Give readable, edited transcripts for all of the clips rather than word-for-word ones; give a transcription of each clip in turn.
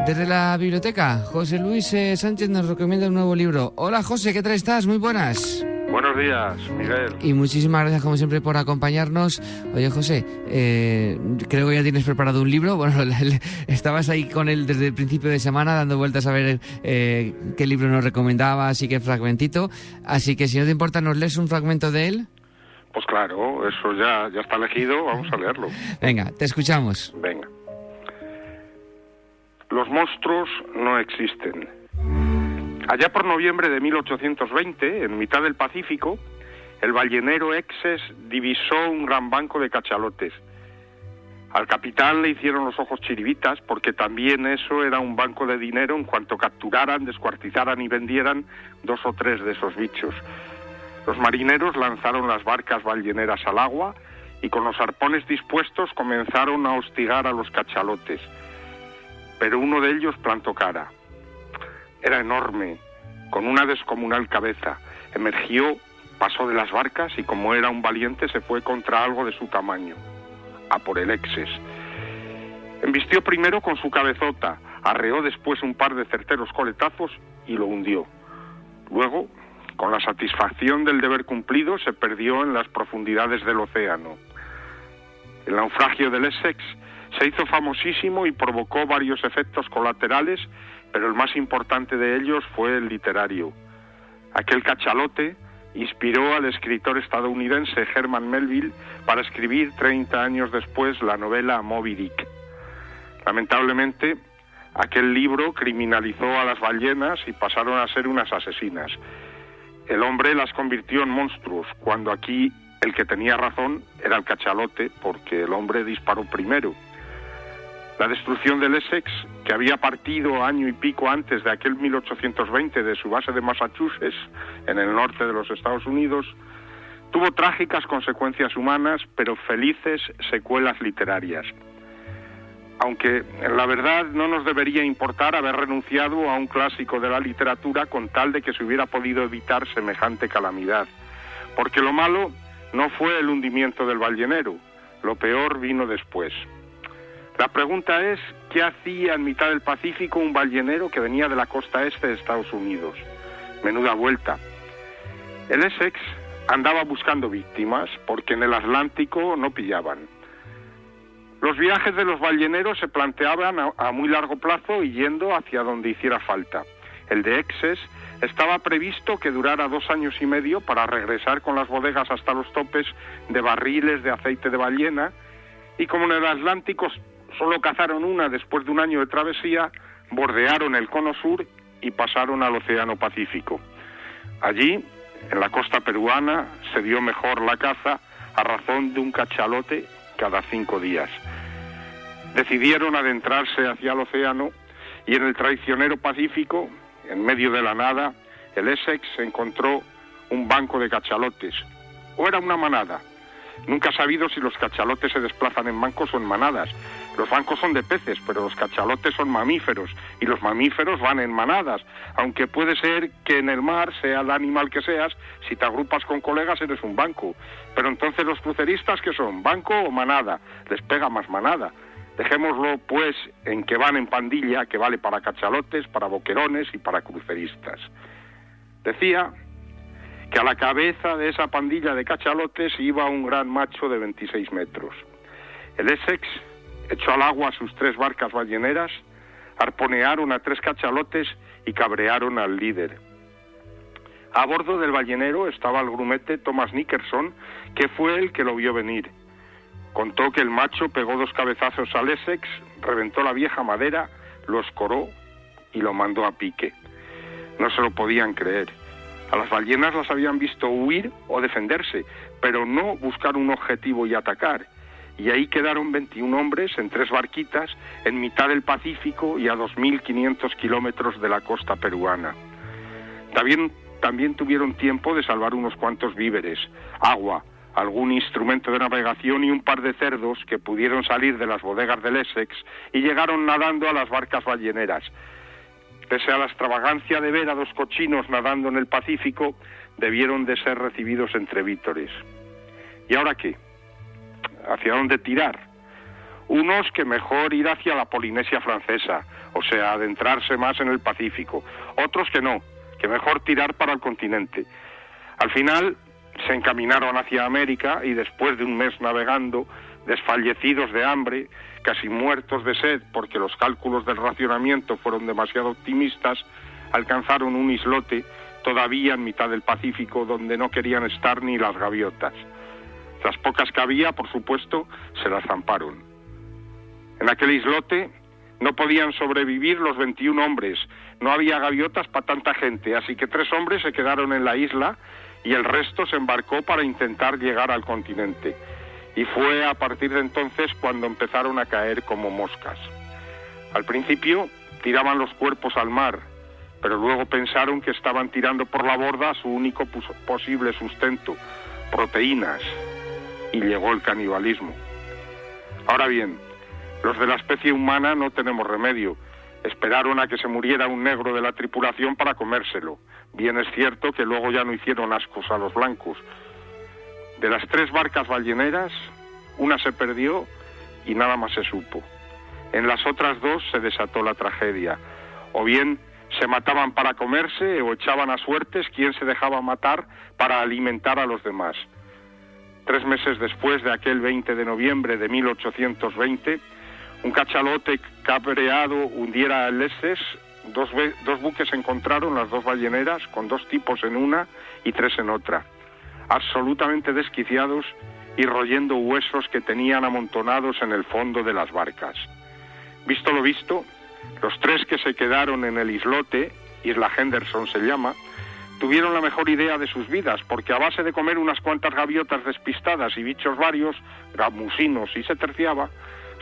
Desde la biblioteca, José Luis Sánchez nos recomienda un nuevo libro. Hola José, ¿qué tal estás? Muy buenas. Buenos días, Miguel. Y muchísimas gracias como siempre por acompañarnos. Oye José, creo que ya tienes preparado un libro. Bueno, estabas ahí con él desde el principio de semana dando vueltas a ver qué libro nos recomendabas y qué fragmentito. Así que si no te importa, ¿nos lees un fragmento de él? Pues claro, eso ya está elegido, vamos a leerlo. Venga, te escuchamos. Venga. Los monstruos no existen. Allá por noviembre de 1820, en mitad del Pacífico, el ballenero Essex divisó un gran banco de cachalotes. Al capitán le hicieron los ojos chiribitas porque también eso era un banco de dinero en cuanto capturaran, descuartizaran y vendieran 2 o 3 de esos bichos. Los marineros lanzaron las barcas balleneras al agua y con los arpones dispuestos comenzaron a hostigar a los cachalotes. Pero uno de ellos plantó cara. Era enorme, con una descomunal cabeza. Emergió, pasó de las barcas y como era un valiente se fue contra algo de su tamaño, a por el Essex. Embistió primero con su cabezota, arreó después un par de certeros coletazos y lo hundió. Luego, con la satisfacción del deber cumplido, se perdió en las profundidades del océano. El naufragio del Essex se hizo famosísimo y provocó varios efectos colaterales, pero el más importante de ellos fue el literario. Aquel cachalote inspiró al escritor estadounidense Herman Melville para escribir 30 años después la novela Moby Dick. Lamentablemente, aquel libro criminalizó a las ballenas y pasaron a ser unas asesinas. El hombre las convirtió en monstruos, cuando aquí el que tenía razón era el cachalote, porque el hombre disparó primero. La destrucción del Essex, que había partido año y pico antes de aquel 1820 de su base de Massachusetts, en el norte de los Estados Unidos, tuvo trágicas consecuencias humanas, pero felices secuelas literarias. Aunque, la verdad, no nos debería importar haber renunciado a un clásico de la literatura con tal de que se hubiera podido evitar semejante calamidad. Porque lo malo no fue el hundimiento del ballenero, lo peor vino después. La pregunta es, ¿qué hacía en mitad del Pacífico un ballenero que venía de la costa este de Estados Unidos? Menuda vuelta. El Essex andaba buscando víctimas, porque en el Atlántico no pillaban. Los viajes de los balleneros se planteaban a muy largo plazo y yendo hacia donde hiciera falta. El de Essex estaba previsto que durara 2 años y medio para regresar con las bodegas hasta los topes de barriles de aceite de ballena, y como en el Atlántico solo cazaron una después de un año de travesía, bordearon el cono sur y pasaron al Océano Pacífico. Allí, en la costa peruana, se dio mejor la caza a razón de un cachalote cada 5 días. Decidieron adentrarse hacia el océano y en el traicionero Pacífico, en medio de la nada, el Essex encontró un banco de cachalotes, o era una manada. Nunca he sabido si los cachalotes se desplazan en bancos o en manadas. Los bancos son de peces, pero los cachalotes son mamíferos, y los mamíferos van en manadas, aunque puede ser que en el mar, sea el animal que seas, si te agrupas con colegas eres un banco. Pero entonces los cruceristas, ¿qué son? ¿Banco o manada? Les pega más manada. Dejémoslo, pues, en que van en pandilla, que vale para cachalotes, para boquerones y para cruceristas. Decía que a la cabeza de esa pandilla de cachalotes iba un gran macho de 26 metros. El Essex echó al agua a sus 3 barcas balleneras, arponearon a 3 cachalotes y cabrearon al líder. A bordo del ballenero estaba el grumete Thomas Nickerson, que fue el que lo vio venir. Contó que el macho pegó 2 cabezazos al Essex, reventó la vieja madera, lo escoró y lo mandó a pique. No se lo podían creer. A las ballenas las habían visto huir o defenderse, pero no buscar un objetivo y atacar. Y ahí quedaron 21 hombres en 3 barquitas en mitad del Pacífico y a 2.500 kilómetros de la costa peruana. También tuvieron tiempo de salvar unos cuantos víveres, agua, algún instrumento de navegación y un par de cerdos que pudieron salir de las bodegas del Essex y llegaron nadando a las barcas balleneras. Pese a la extravagancia de ver a 2 cochinos nadando en el Pacífico, debieron de ser recibidos entre vítores. ¿Y ahora qué? ¿Hacia dónde tirar? Unos que mejor ir hacia la Polinesia francesa, o sea, adentrarse más en el Pacífico. Otros que no, que mejor tirar para el continente. Al final se encaminaron hacia América y después de un mes navegando, desfallecidos de hambre, casi muertos de sed porque los cálculos del racionamiento fueron demasiado optimistas, alcanzaron un islote todavía en mitad del Pacífico donde no querían estar ni las gaviotas. Las pocas que había, por supuesto, se las zamparon. En aquel islote no podían sobrevivir los 21 hombres, no había gaviotas para tanta gente, así que 3 hombres se quedaron en la isla y el resto se embarcó para intentar llegar al continente. Y fue a partir de entonces cuando empezaron a caer como moscas. Al principio tiraban los cuerpos al mar, pero luego pensaron que estaban tirando por la borda su único posible sustento, proteínas, y llegó el canibalismo. Ahora bien, los de la especie humana no tenemos remedio. Esperaron a que se muriera un negro de la tripulación para comérselo. Bien es cierto que luego ya no hicieron ascos a los blancos. De las 3 barcas balleneras, una se perdió y nada más se supo. En las otras 2 se desató la tragedia. O bien se mataban para comerse o echaban a suertes quien se dejaba matar para alimentar a los demás. 3 meses después de aquel 20 de noviembre de 1820, un cachalote cabreado hundiera el Essex. Dos buques encontraron las 2 balleneras con 2 tipos en una y 3 en otra, absolutamente desquiciados y royendo huesos que tenían amontonados en el fondo de las barcas. Visto lo visto, los 3 que se quedaron en el islote, Isla Henderson se llama, tuvieron la mejor idea de sus vidas, porque a base de comer unas cuantas gaviotas despistadas y bichos varios, gamusinos y se terciaba,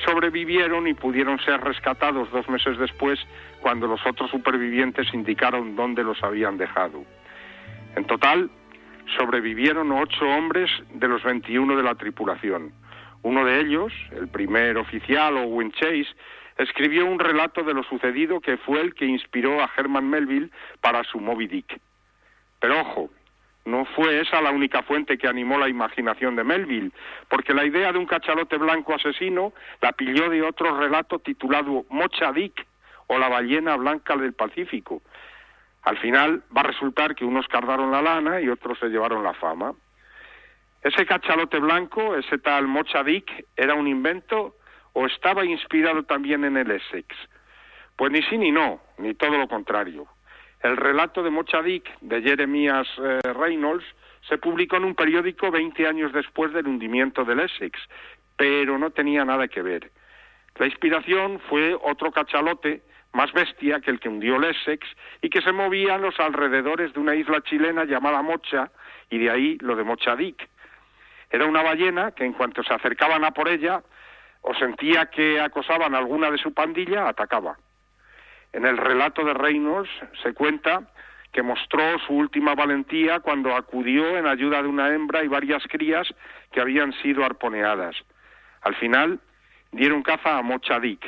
sobrevivieron y pudieron ser rescatados 2 meses después, cuando los otros supervivientes indicaron dónde los habían dejado. En total, sobrevivieron 8 hombres de los 21 de la tripulación. Uno de ellos, el primer oficial, Owen Chase, escribió un relato de lo sucedido que fue el que inspiró a Herman Melville para su Moby Dick. Pero ojo, no fue esa la única fuente que animó la imaginación de Melville, porque la idea de un cachalote blanco asesino la pilló de otro relato titulado Mocha Dick, o la ballena blanca del Pacífico. Al final va a resultar que unos cargaron la lana y otros se llevaron la fama. ¿Ese cachalote blanco, ese tal Mocha Dick, era un invento o estaba inspirado también en el Essex? Pues ni sí ni no, ni todo lo contrario. El relato de Mocha Dick, de Jeremias Reynolds, se publicó en un periódico 20 años después del hundimiento del Essex, pero no tenía nada que ver. La inspiración fue otro cachalote, más bestia que el que hundió el Essex, y que se movía en los alrededores de una isla chilena llamada Mocha, y de ahí lo de Mocha Dick. Era una ballena que en cuanto se acercaban a por ella, o sentía que acosaban a alguna de su pandilla, atacaba. En el relato de Reynolds se cuenta que mostró su última valentía cuando acudió en ayuda de una hembra y varias crías que habían sido arponeadas. Al final dieron caza a Mocha Dick.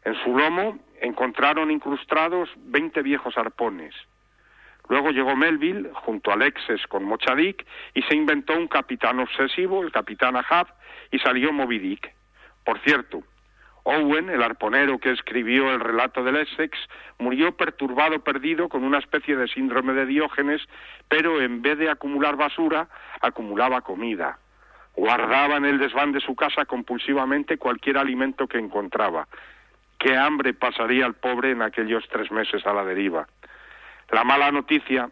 En su lomo encontraron incrustados 20 viejos arpones. Luego llegó Melville junto al Essex con Mocha Dick y se inventó un capitán obsesivo, el capitán Ahab, y salió Moby Dick. Por cierto, Owen, el arponero que escribió el relato del Essex, murió perturbado, perdido, con una especie de síndrome de Diógenes, pero en vez de acumular basura, acumulaba comida. Guardaba en el desván de su casa compulsivamente cualquier alimento que encontraba. Qué hambre pasaría el pobre en aquellos 3 meses a la deriva. La mala noticia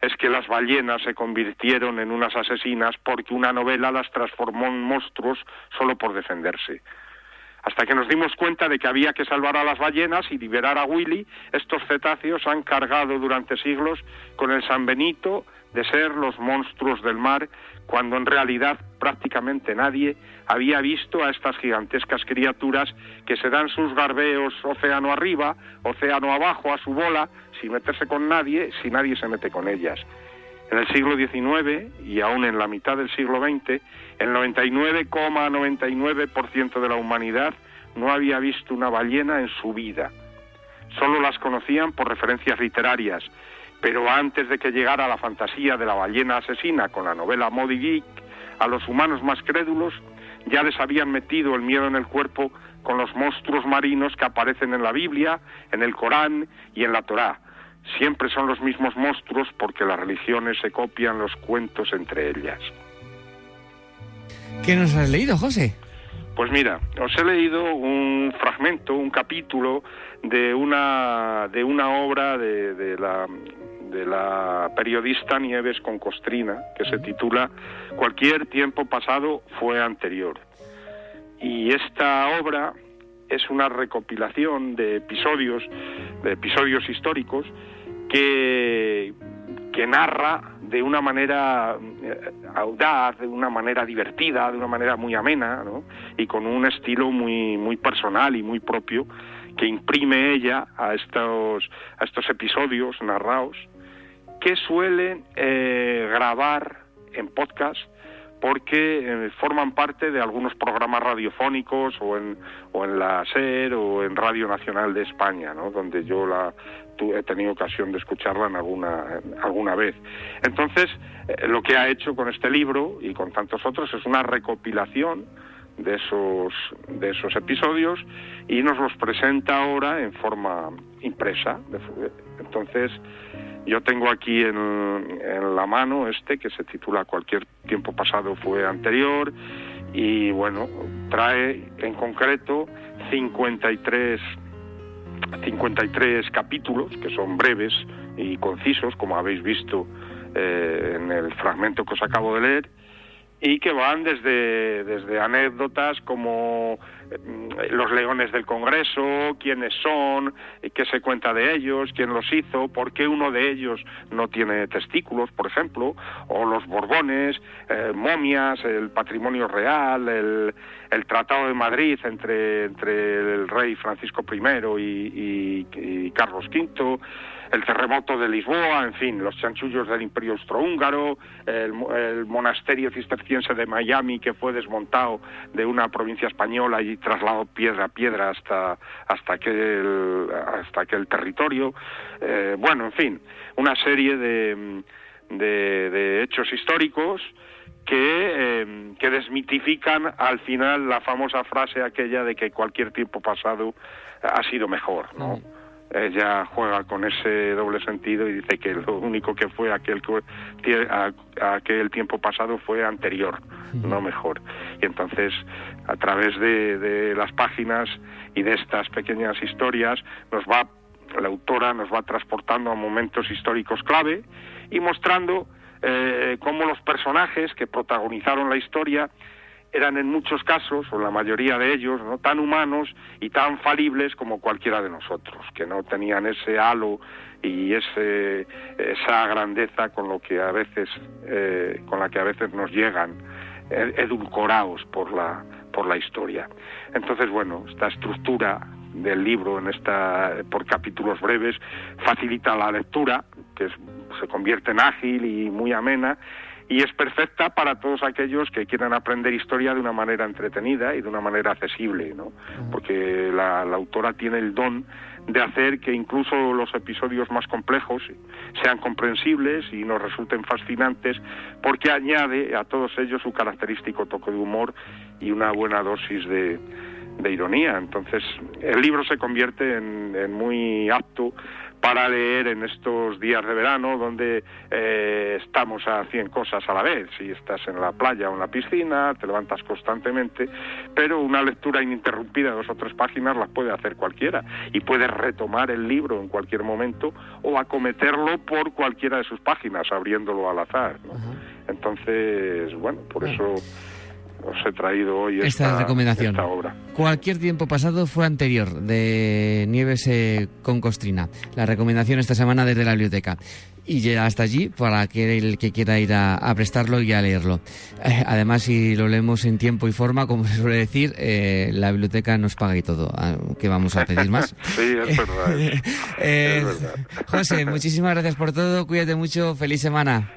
es que las ballenas se convirtieron en unas asesinas porque una novela las transformó en monstruos solo por defenderse. Hasta que nos dimos cuenta de que había que salvar a las ballenas y liberar a Willy, estos cetáceos han cargado durante siglos con el San Benito de ser los monstruos del mar, cuando en realidad prácticamente nadie había visto a estas gigantescas criaturas que se dan sus garbeos océano arriba, océano abajo, a su bola, sin meterse con nadie, si nadie se mete con ellas. En el siglo XIX y aún en la mitad del siglo XX, el 99,99% de la humanidad no había visto una ballena en su vida. Solo las conocían por referencias literarias, pero antes de que llegara la fantasía de la ballena asesina con la novela Moby Dick, a los humanos más crédulos ya les habían metido el miedo en el cuerpo con los monstruos marinos que aparecen en la Biblia, en el Corán y en la Torá. Siempre son los mismos monstruos porque las religiones se copian los cuentos entre ellas. ¿Qué nos has leído, José? Pues mira, os he leído un fragmento, un capítulo de una obra de la periodista Nieves Concostrina, que se titula Cualquier tiempo pasado fue anterior. Y esta obra es una recopilación de episodios históricos que narra de una manera audaz, de una manera divertida, de una manera muy amena, ¿no? Y con un estilo muy personal y muy propio que imprime ella a estos episodios narrados, que suele grabar en podcast porque forman parte de algunos programas radiofónicos o en la SER o en Radio Nacional de España, ¿no? Donde yo he tenido ocasión de escucharla en alguna vez. Entonces, lo que ha hecho con este libro y con tantos otros es una recopilación de esos episodios y nos los presenta ahora en forma impresa. Entonces, yo tengo aquí en la mano que se titula Cualquier tiempo pasado fue anterior, y bueno, trae en concreto 53 capítulos que son breves y concisos, como habéis visto en el fragmento que os acabo de leer, y que van desde anécdotas como los leones del Congreso, quiénes son, qué se cuenta de ellos, quién los hizo, por qué uno de ellos no tiene testículos, por ejemplo, o los Borbones, momias, el patrimonio real, el Tratado de Madrid entre el rey Francisco I y Carlos V, el terremoto de Lisboa, en fin, los chanchullos del Imperio Austrohúngaro, el monasterio cisterciense de Miami, que fue desmontado de una provincia española y trasladado piedra a piedra hasta aquel territorio. Bueno, en fin, una serie de hechos históricos que desmitifican al final la famosa frase aquella de que cualquier tiempo pasado ha sido mejor, ¿no? Ella juega con ese doble sentido y dice que lo único que fue aquel tiempo pasado fue anterior, no mejor. Y entonces, a través de las páginas y de estas pequeñas historias, la autora nos va transportando a momentos históricos clave y mostrando cómo los personajes que protagonizaron la historia eran en muchos casos, o la mayoría de ellos, no tan humanos y tan falibles como cualquiera de nosotros, que no tenían ese halo y esa grandeza con la que a veces nos llegan, edulcorados por la historia. Entonces, bueno, esta estructura del libro por capítulos breves facilita la lectura, que se convierte en ágil y muy amena, y es perfecta para todos aquellos que quieran aprender historia de una manera entretenida y de una manera accesible, ¿no? Porque la autora tiene el don de hacer que incluso los episodios más complejos sean comprensibles y nos resulten fascinantes, porque añade a todos ellos su característico toque de humor y una buena dosis de ironía. Entonces, el libro se convierte en muy apto para leer en estos días de verano donde estamos a 100 cosas a la vez. Si estás en la playa o en la piscina, te levantas constantemente, pero una lectura ininterrumpida de 2 o 3 páginas las puede hacer cualquiera y puedes retomar el libro en cualquier momento o acometerlo por cualquiera de sus páginas, abriéndolo al azar, ¿no? Entonces, bueno, por eso os he traído hoy esta recomendación. Esta obra. Cualquier tiempo pasado fue anterior, de Nieves Concostrina. La recomendación esta semana desde la biblioteca. Y ya hasta allí para el que quiera ir a prestarlo y a leerlo. Además, si lo leemos en tiempo y forma, como se suele decir, la biblioteca nos paga y todo. ¿Qué vamos a pedir más? Sí, es verdad. Es verdad. José, muchísimas gracias por todo. Cuídate mucho. Feliz semana.